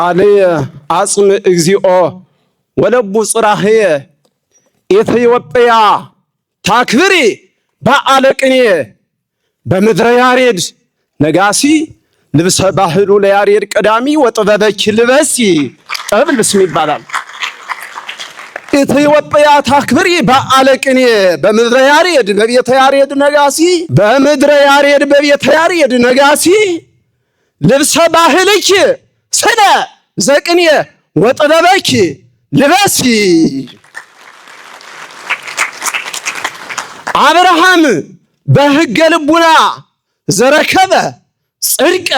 አለየ አጽም እግዚኦ ወለቡ ጽራህየ ኢትዮጵያ ታክብሪ በዓለ ቅኔ በምድረ ያሬድ ነጋሲ ልብሰ ባህሉ ለያሬድ ቀዳሚ ወጥበበኪ ልበሲ ጠብልስ ይባላል። ኢትዮጵያ ታክብሪ በዓለ ቅኔ በምድረ ያሬድ በቤተ ያሬድ ነጋሲ በምድረ ያሬድ በቤተ ያሬድ ነጋሲ ልብሰ ባህልኪ ስነ ዘቅኔ ወጥበበኪ ልበሲ። አብርሃም በሕገ ልቡና ዘረከበ ጽድቀ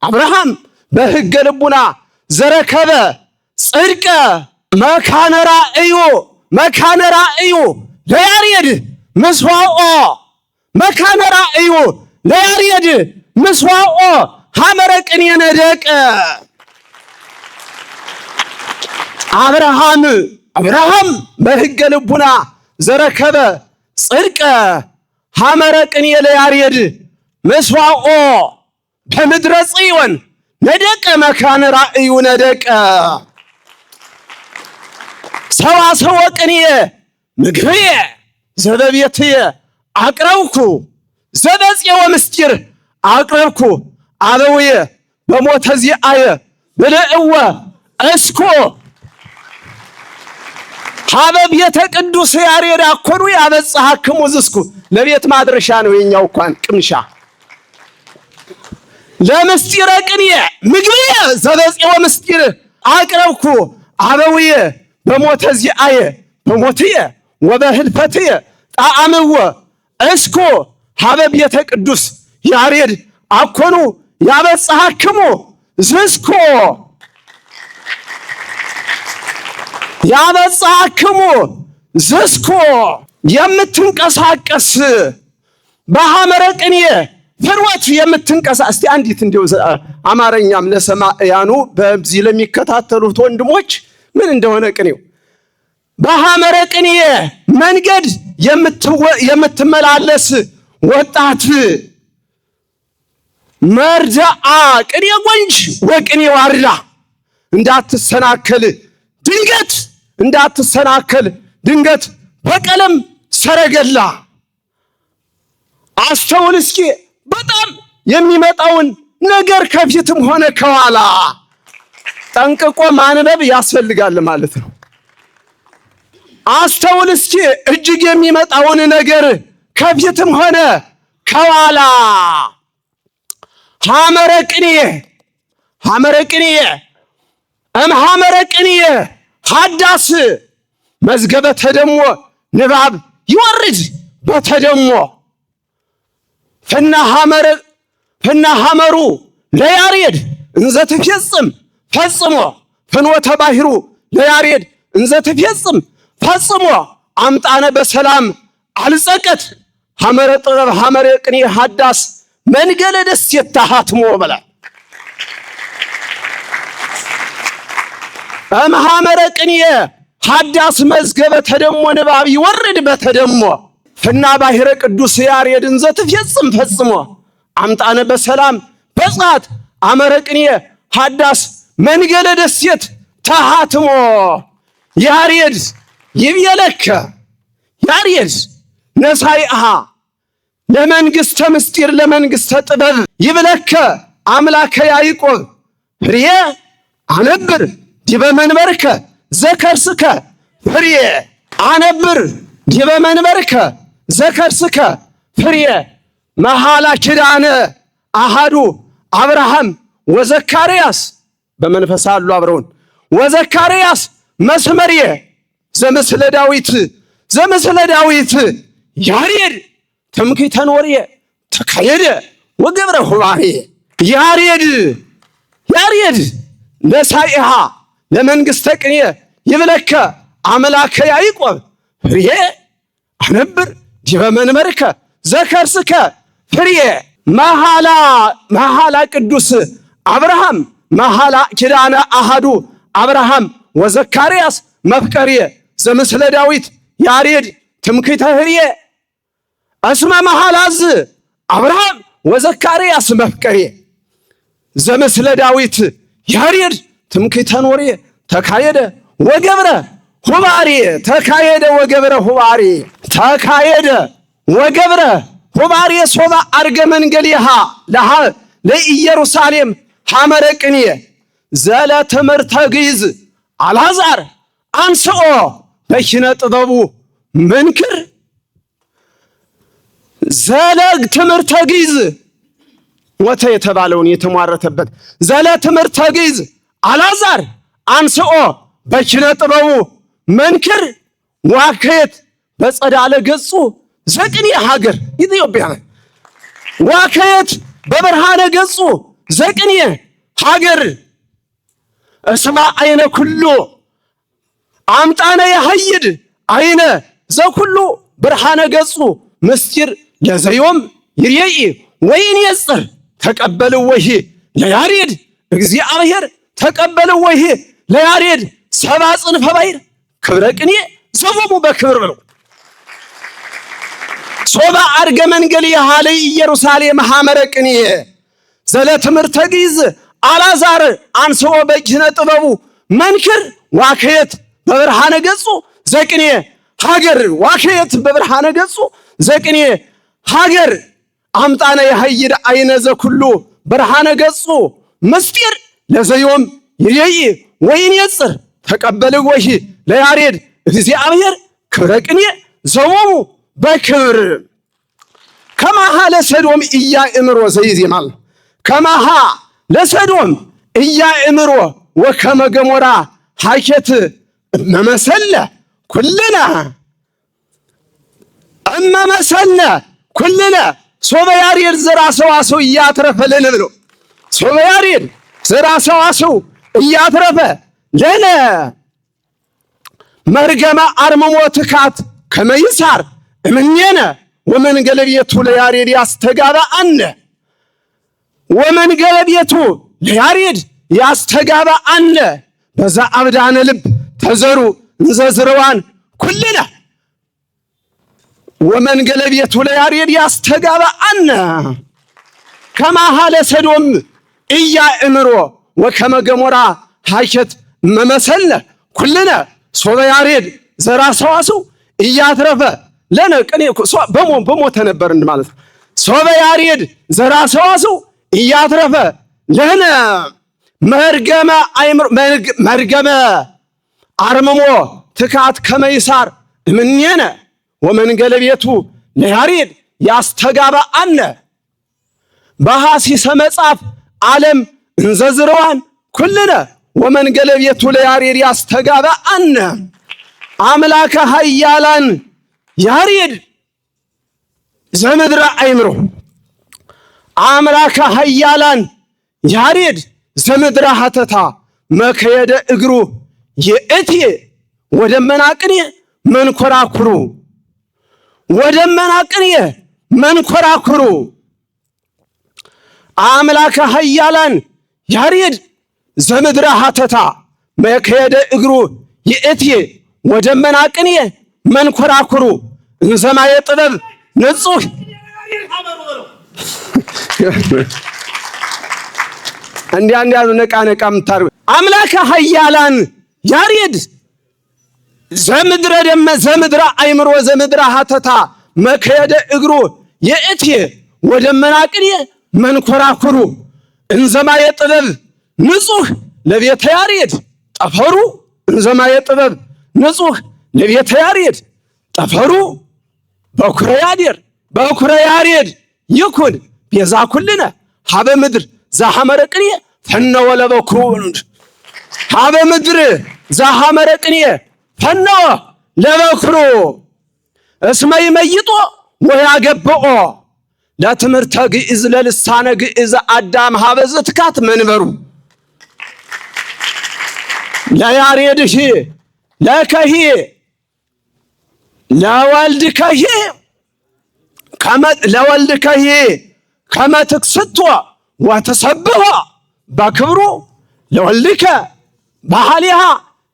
አብርሃም በሕገ ልቡና ዘረከበ ጽድቀ መካነ ራእዩ ለያሬድ ምስዋኦ መካነ ራእዩ ለያሬድ ምስዋኦ ሐመረ ቅኔ ነደቀ። አብርሃም በሕገ ልቡና ዘረከበ ጽድቀ ሐመረ ቅኔ ለያሬድ ምስዋኦ በምድረ ጽዮን ነደቀ መካነ ራእዩ ነደቀ። ሰዋሰወ ቅኔ ምግብየ ዘበቤትየ አቅረብኩ ዘበጽየ ወምስጢር አቅረብኩ አበውየ በሞተ ዚአየ ብልዕወ እስኮ ሀበ ቤተ ቅዱስ ያሬድ አኮኑ ያበጽሐክሙ ዝስኩ። ለቤት ማድረሻ ነው የኛው እንኳን ቅምሻ ለምስጢረ ቅኔ ምግብየ ዘበጽየ ወምስጢር አቅረብኩ አበውየ በሞተ ዚአየ በሞትየ ወበህልፈትየ ጣዕምወ እስኮ ሀበ ቤተ ቅዱስ ያሬድ አኮኑ ያበጽሐክሙ ዝስኮ ያበጽሐክሙ ዝስኮ የምትንቀሳቀስ በሐመረ ቅኔ ፍርወት የምትንቀሳቀስ። እስቲ አንዲት እንደው አማርኛም ለሰማያኑ በዚህ ለሚከታተሉት ወንድሞች ምን እንደሆነ ቅኔው በሐመረ ቅኔ መንገድ የምትመላለስ ወጣት መርጃአ ቅኔ ጎንጅ ወቅኔ ዋርዳ እንዳትሰናከል ድንገት በቀለም ሰረገላ አስተውል እስኪ በጣም የሚመጣውን ነገር ከፊትም ሆነ ከኋላ ጠንቅቆ ማንበብ ያስፈልጋል ማለት ነው። አስተውል እስኪ እጅግ የሚመጣውን ነገር ከፊትም ሆነ ከኋላ ሐመረ ቅኔ እምሐመረ ቅኔ ሐዳስ መዝገበ ተደሞ ንባብ ይወርድ በተደሞ ፍና ሐመሩ ለያሬድ እንዘ ትፌጽም ፈጽሞ ፍኖተ ባሕሩ ለያሬድ እንዘ ትፌጽም ፈጽሞ አምጣነ በሰላም አልጸቀት ሐመረ ጥበብ ሐመረ ቅኔ ሐዳስ መንገለ ደሴት ተሃትሞ በላ እምሐመረ ቅኔ ሐዳስ መዝገበ ተደሞ ንባብ ይወርድ በተደሞ ፍና ባሕረ ቅዱስ ያሬድ እንዘ ትፌጽም ፈጽሞ አምጣነ በሰላም በጸአት ሐመረ ቅኔ ሐዳስ መንገለ ደሴት ተሃትሞ። ያሬድ ይብየለከ ያሬድ ነሳይሃ ለመንግሥተ ምስጢር ለመንግሥተ ጥበብ ይብለከ አምላከ ያዕቆብ ፍሬ አነብር ዲበ መንበርከ ዘከርስከ ፍሬ አነብር ዲበ መንበርከ ዘከርስከ ፍሬ መሐላ ኪዳነ አሃዱ አብርሃም ወዘካርያስ በመንፈስ አሉ አብረውን ወዘካርያስ መስመርየ ዘምስለ ዳዊት ያሬድ ትምክሕተ ኖርየ ተካየደ ወገብረ ሁባሬ ያሬድ ነሳኢሃ ለመንግሥተ ቅኔ ይብለከ አምላከ ያዕቆብ ፍሬ አነብር ዲበ መንበርከ ዘከርስከ ፍሬ መሐላ ቅዱስ አብርሃም መሐላ ኪዳነ አሃዱ አብርሃም ወዘካርያስ መፍቀርየ ዘምስለ ዳዊት ያሬድ ትምክሕተ ህርየ እስመ መሐላዝ አብርሃም ወዘካርያስ መፍቀርየ ዘምስለ ዳዊት ያሬድ ትምክህተ ኖሬ ተካየደ ወገብረ ሁባሬ ተካየደ ወገብረ ሁባሬ ተካየደ ወገብረ ሁባሬ ሶባ አርገ መንገሊሃ ለኢየሩሳሌም ሐመረ ቅኔ ዘለ ትምህርተ ግዕዝ አልዓዛር አንስኦ በኪነ ጥበቡ መንክር ዘለ ትምህርተ ግዕዝ ሞተ የተባለውን የተሟረተበት ዘለ ትምህርተ ግዕዝ አልዓዛር አንስኦ በኪነ ጥበቡ መንክር ዋከየት በጸዳለ ገጹ ዘቅኔ ሀገር ኢትዮጵያ ዋከየት በብርሃነ ገጹ ዘቅኔ ሀገር እስማ አይነ ኩሉ አምጣነ የሐይድ አይነ ዘኩሉ ብርሃነ ገጹ ምስጢር ለዘዮም ይርየኢ ወይን የጽር ተቀበልወሂ ለያሬድ እግዚአብሔር ተቀበልወሂ ለያሬድ ሰባ ጽንፈ ባሕር ክብረ ቅኔ ዘቦሙ በክብር ብለው ሶባ አርገ መንገሊሃ ለኢየሩሳሌም ሐመረ ቅኔ ዘለ ትምህርተ ግዕዝ አልዓዛር አንስኦ በኪነ ጥበቡ መንክር ዋከየት በብርሃነ ገጹ ዘቅኔ ሀገር ዋከየት በብርሃነ ገጹ ዘቅኔ ሀገር አምጣነ የሐይድ አይነ ዘኩሉ ብርሃነ ገጹ ምስጢር ለዘዮም ይርየኢ ወይን የጽር ተቀበልወሂ ለያሬድ እግዚአብሔር ክብረ ቅኔ ዘቦሙ በክብር ከማሃ ለሰዶም ኢያእምሮ ዘይዜማል ከማሃ ለሰዶም ኢያእምሮ ወከመ ገሞራ ሐኬት እመመሰለ ኩልነ እመመሰለ ኩልነ ሶበ ያሬድ ዘራ ሰዋሰው እያትረፈልን ብሎ ሶበ ያሬድ ዘራ ሰዋሰው እያትረፈ ለነ መርገመ አርምሞ ትካት ከመይሳር እምኔነ ወመንገለ ቤቱ ለያሬድ ያስተጋባአነ ወመንገለ ቤቱ ለያሬድ ያስተጋባአነ በዛ አብዳነ ልብ ተዘሩ እንዘዝረዋን ኩልነ ወመንገለ ቤቱ ለያሬድ ያስተጋባአነ ከማሃ ለሰዶም ኢያእምሮ ወከመ ገሞራ ሐኬት እመመሰለ ኩልነ ሶበ ያሬድ ዘራ ሰዋሰው እያትረፈ ለነ ቅኔ በሞተ ነበር ማለት ነው። ሶበ ያሬድ ዘራ ሰዋሰው እያትረፈ ለነ መርገመ አርምሞ ትካት ከመይሳር እምኔነ ወመንገለ ቤቱ ለያሬድ ያስተጋባአነ በሐሲሰ መጽሐፍ ዓለም እንዘዝረዋን ኩልነ ወመንገለ ቤቱ ለያሬድ ያስተጋባአነ አምላከ ኃያላን ያሬድ ዘምድረ አእምሮ አምላከ ኃያላን ያሬድ ዘምድረ ሀተታ መከየደ እግሩ የእቴ ወደመና ቅኔ መንኮራኩሩ ወደመና ቅኔ መንኮራኩሩ አምላከ ኃያላን ያሬድ ዘምድረ ሀተታ መከየደ እግሩ የእቴ ወደመና ቅኔ መንኮራኩሩ እንዘማየ ጥበብ ንጹህ እንዲያንዲያሉ ነቃ ምታሩ አምላከ ኃያላን ያሬድ ዘምድረ አእምሮ ዘምድረ ሀተታ መከየደ እግሩ የእቴ ወደመና ቅኔ መንኮራኩሩ እንዘማየ ጥበብ ንጹህ ለቤተ ያሬድ ጠፈሩ እንዘማየ ጥበብ ንጹህ ለቤተ ያሬድ ጠፈሩ በኩረ ያሬድ ይኩን ቤዛ ኩልነ ሀበ ምድር ዘሐመረ ቅኔ ፈነወ ለበኩሩ ሀበ ምድር ዘሐመረ ቅኔ ፈነወ ለበኩሩ እስመ ይመይጦ ወያገብኦ ለትምህርተ ግዕዝ ለልሳነ ግዕዝ አዳም ሀበ ዘትካት መንበሩ ለያሬድህ ለከሂ ለወልድከሂ ከመ ትክስቶ ወትሰብሖ በክብሩ ለወልድከ ባህሊሃ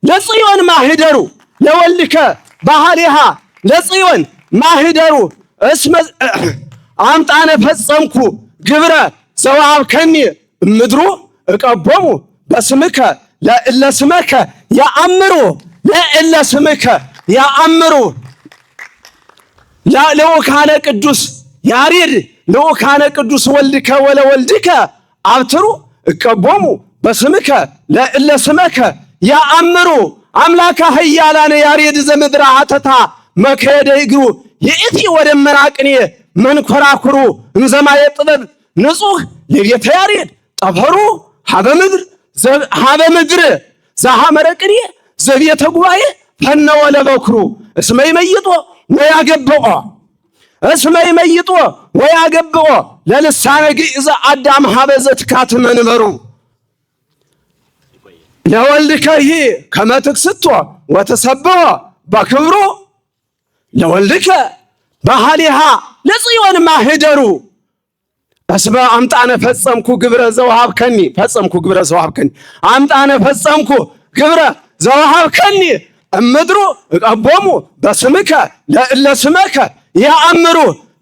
ለጽዮን ማህደሩ ለወልድከ ባህሊሃ ለጽዮን ማህደሩ እስመ አምጣነ ፈጸምኩ ግብረ ዘወሀብከኒ እምድሩ እቀቦሙ በስምከ ለእለ ስመከ ያአምሩ ለእለ ስምከ ያአምሩ ለልኡካነ ቅዱስ ያሬድ ልኡካነ ቅዱስ ወልድከ ወለወልድከ አብትሩ እቀቦሙ በስምከ ለእለ ስመከ ያአምሩ አምላከ ኃያላነ ያሬድ ዘምድረ ሐተታ መከየደ እግሩ የእቲ ወደመና ቅኔ መንኮራኩሩ እንዘማየ ጥበብ ንጹሕ ለቤተ ያሬድ ጠፈሩ ሀበ ምድር ዘሐመረ ቅኔ ዘቤተ ጉባኤ ፈነወ ለበኩሩ እስመ ይመይጦ ወያገብኦ እስመ ይመይጦ ወያገብኦ ለልሳነ ግእዝ አዳም ሀበ ዘትካት መንበሩ ለወልድከሂ ከመ ትክስቶ ወትሰብሖ በክብሩ ለወልድከ በሃሊሃ ለጽዮን ማህደሩ እስመ አምጣነ ፈጸምኩ ግብረ ዘወሃብከኒ ፈጸምኩ ግብረ ዘወሃብከኒ አምጣነ ፈጸምኩ ግብረ ዘወሃብከኒ እምድሩ እቀቦሙ በስምከ ለእለ ስመከ ያአምሩ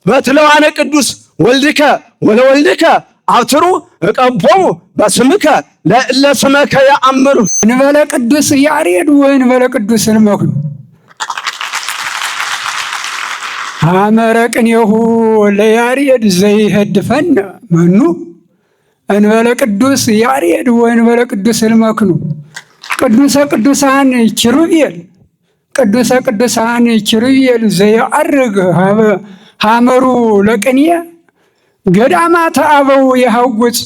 በትለዋነ ቅዱስ ወልድከ ወለወልድከ አብትሩ እቀቦሙ በስምከ ለእለ ስመከ ያአምሩ እንበለ ቅዱስ ያሬድ ወእንበለ ቅዱስ እንመክኑ ሐመረ ቅኔሁ ለያሬድ ዘይሄድፈነ መኑ እንበለ ቅዱስ ያሬድ ወእንበለ ቅዱስ እንመክኑ ቅዱሰ ቅዱሳን ኪሩቤል ቅዱሰ ቅዱሳን ኪሩቤል ዘይዐርግ ሐመሩ ለቅኔ ገዳማተ አበው የሐውፅ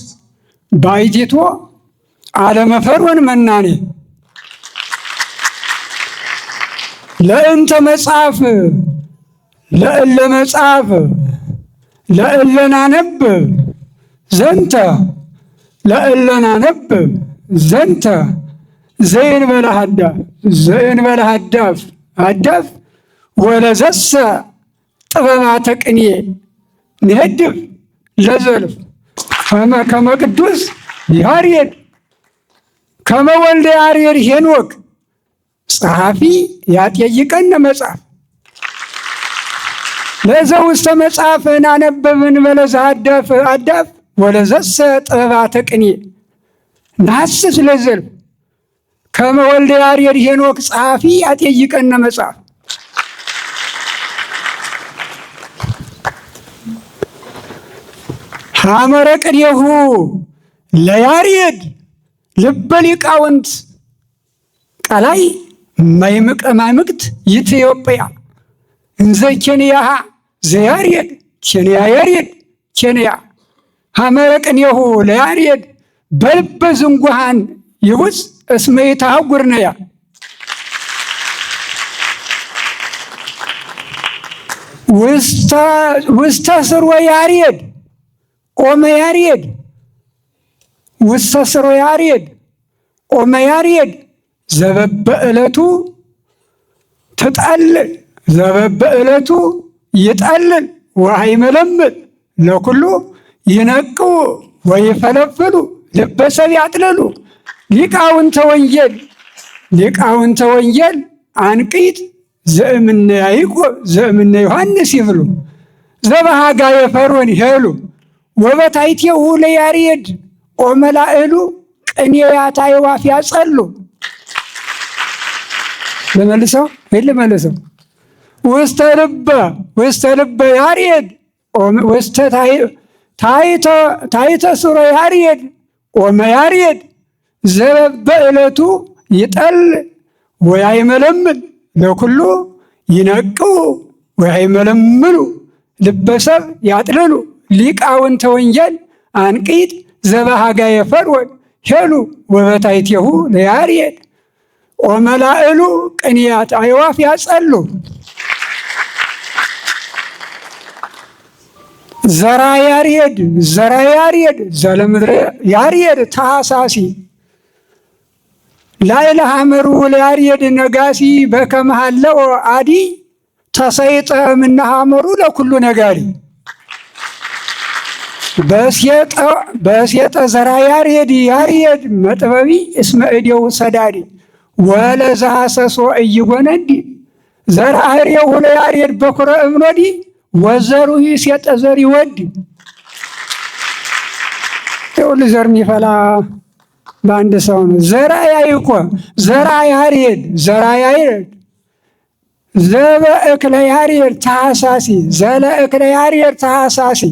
ባይቲቶ አለመፈርወን መናኔ ለእንተ መጽሐፍ ለእለ መጽሐፍ ለእለ ናነብብ ዘንተ ለእለ ናነብብ ዘንተ ዘእንበለ ሀዳፍ ወለዘሰ ጥበባተ ቅኔ ንሄድፍ ለዘልፍ ከመ ቅዱስ ያሬድ ከመ ወልደ ያሬድ ሄኖክ ጸሐፊ ያጠይቀነ መጽሐፍ ለዘውስተ መጽሐፍ ናነበብን በለዘ አዳፍ ወለዘሰ ጥበባተ ቅኔ ናስስ ለዘልፍ ከመ ወልደ ያሬድ ሄኖክ ጸሐፊ ያጠይቀነ መጽሐፍ ሐመረ ቅኔሁ ለያሬድ ልበ ሊቃውንት ቀላይ ማይምቅት ኢትዮጵያ እንዘ ኬንያሃ ዘያሬድ ኬንያ ያሬድ ኬንያ ሐመረ ቅኔሁ ለያሬድ በልበ ዝንጉሃን ይውፅ እስመ ይትሐጉር ነያ ውስተ ስርወ ያሬድ ኦመ ያሬድ ውስተ ስርወ ያሬድ ኦመ ያሬድ ዘበበዕለቱ ትጠልል ዘበበዕለቱ ይጠልል ወአይመለምል ለኩሉ ይነቅው ወይፈለፍሉ ልበሰብ ያጥልሉ ሊቃውንተ ወንጌል አንቂት ዘእምነ ያዕቆብ ዘእምነ ዮሐንስ ይብሉ ዘበሃጋ የፈርዖን ይሄሉ ወበታይቴሁ ለያሬድ ኦመላእሉ ቅኔያት አዕዋፍ ያጸሉ ልመልሰው ውስተ ልበ ያሬድ ውስተ ታሕተ ሱረ ያሬድ ኦመ ያሬድ ዘበበዕለቱ ይጠል ወያይመለምል ለኩሉ ይነቅው ወያይመለምሉ ልበሰብ ያጥልሉ ሊቃውንተ ወንጌል አንቂት ዘበሃጋ የፈርዖን ሄሉ ወበታይቴሁ ለያሬድ ኦመላእሉ ቅኔያት አዕዋፍ ያጸሉ ዘራ ያሬድ ዘለምድረ ያሬድ ታሳሲ ላዕለ ሐመሩ ለያሬድ ነጋሲ በከመ ሀለወ አዲ ተሰይጠ እምነ ሐመሩ ለኩሉ ነጋሪ በሴጠ ዘራ ያሬድ መጥበቢ እስመ እዴሁ ሰዳዲ ወለዘሐሰሶ ኢይጎነዲ ዘራ ህሬሁ ለያሬድ በኩረ እምኖዲ ወዘሩሂ ሴጠ ዘር ይወዲ ይኸውልህ ዘር የሚፈላ በአንድ ሰው ነው። ዘራ ያዕቆብ፣ ዘራ ያሬድ፣ ዘራ ያሬድ ዘበእክለ ያሬድ ታኅሳሲ፣ ዘለእክለ ያሬድ ታኅሳሲ፣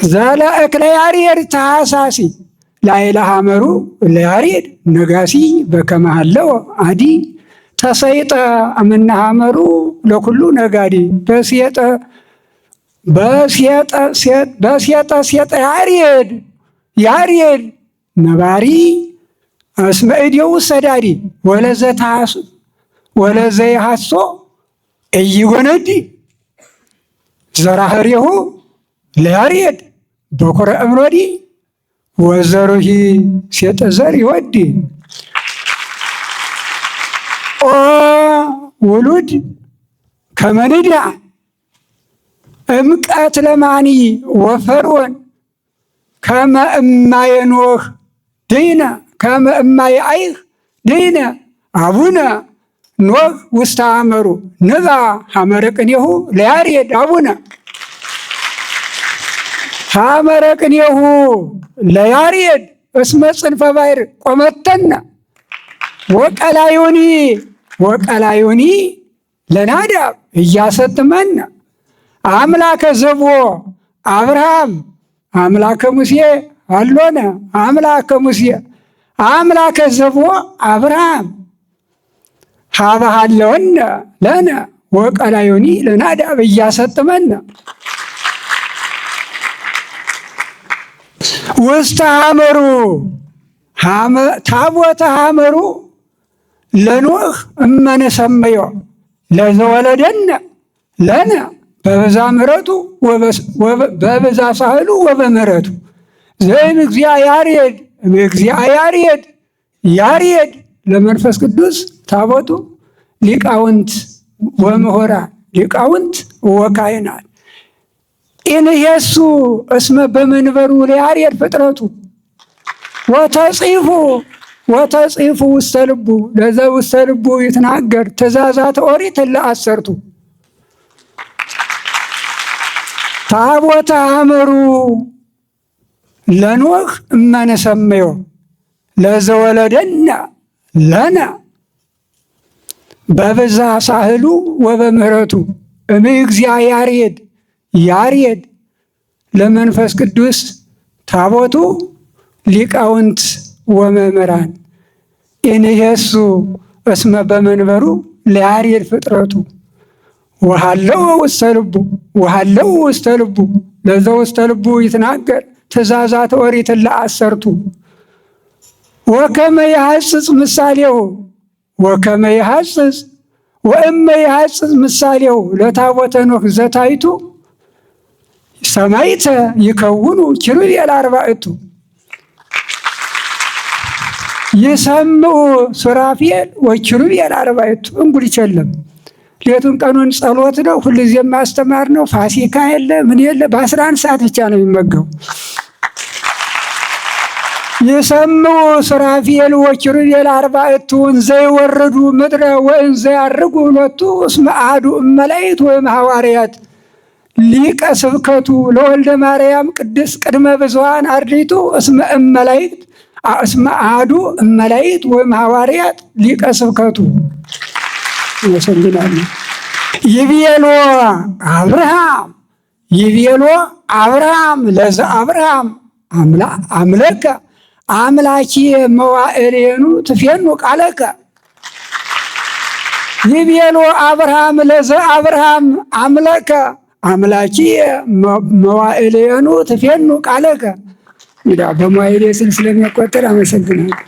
ዘለእክለ ያሬድ ታኅሳሲ ላዕለ ሐመሩ ለያሬድ ነጋሲ በከመ ሀለወ አዲ ተሰይጠ እምነ ሐመሩ ለኩሉ ነጋዲ በሴጠ ሴጠ ያሬድ ያሬድ ነባሪ እስመ እዴሁ ሰዳዲ ወለዘ ይሐሶ ኢይጎነዲ ዘራህሬሁ ለያሬድ በኵረ እምሮዲ ወዘሩሂ ሴጠ ዘር ይወዲ ኦ ውሉድ ከመ ንድያ እምቀት ለማኒ ወፈርዖን ከመ እማየ ኖህ ድይነ ከመ እማየ አይህ ድይነ አቡነ ኖህ ውስተ ሐመሩ ንባ ሐመረ ቅኔሁ ለያሬድ አቡነ ሐመረ ቅኔሁ ለያሬድ እስመ ጽንፈ ባሕር ቆመተነ ወቀላዩኒ ለናዳብ እያሰጥመነ አምላከ ዘቦ አብርሃም አምላከ ሙሴ አሎነ አምላከ ሙሴ አምላከ ዘቦ አብርሃም ሀበሃለወነ ለነ ወቀላዩኒ ለናዳብ እያሰጥመነ ውስተ ሐመሩ ታቦተ ሐመሩ ለኖህ እመነሰመዮ ለዘወለደነ ለነ በበዛ ምሕረቱ በበዛ ሳህሉ ወበምሕረቱ ዘእምእግዚአ ያሬድ እምእግዚአ ያሬድ ያሬድ ለመንፈስ ቅዱስ ታቦቱ ሊቃውንት ወምሁራን ሊቃውንት ወካህናት ኢንሄሱ እስመ በመንበሩ ለያሬድ ፍጥረቱ ወተጽሕፉ ውስተ ልቡ ለዘ ውስተ ልቡ ይትናገር ትእዛዛተ ኦሪት ለአሰርቱ ታቦተ ሐመሩ ለኖህ እመነሰመዮ ለዘወለደነ ለነ በብዛ ሳህሉ ወበምሕረቱ እምእግዚአ ያሬድ ያሬድ ለመንፈስ ቅዱስ ታቦቱ ሊቃውንት ወመምህራን ኢንሄሱ እስመ በመንበሩ ለያሬድ ፍጥረቱ ወሃለው ውስተ ልቡ ለዘ ውስተ ልቡ ይትናገር ትእዛዛተ ኦሪት ለአሰርቱ ወከመ ይሐጽጽ ምሳሌሁ ወከመ ይሐጽጽ ወእመ ይሐጽጽ ምሳሌሁ ለታቦተ ኖህ ዘታይቱ ሰማይተ ይከውኑ ኪሩቤል አርባዕቱ ይሰምዑ ሱራፌል ወኪሩቤል አርባዕቱ እንጉድ ይቸለም ሌቱን ቀኑን ጸሎት ነው። ሁልጊዜም ማስተማር ነው። ፋሲካ የለ ምን የለ በ11 ሰዓት ብቻ ነው የሚመገቡ። ይሰምዑ ሱራፌል ወኪሩቤል አርባዕቱ እንዘ ይወርዱ ምድረ ወእንዘ ያርጉ ሁለቱ እስመ አሐዱ እመላእክት ወይም ሐዋርያት ሊቀ ስብከቱ ለወልደ ማርያም ቅድስት ቅድመ ብዙኃን አርድእቱ እስመ አሐዱ እመላእክት ወይም ሐዋርያት ሊቀ ስብከቱ ይመስልናል። ይቤሎ አብርሃም ለዘ አብርሃም አምለከ አምላኪ መዋዕሌኑ ትፌኑ ቃለከ ይቤሎ አብርሃም ለዘ አብርሃም አምለከ አምላኪ መዋዕሌኑ ትፌኑ ቃለከ። በመዋዕሌ ስል ስለሚቆጠር አመሰግናለሁ።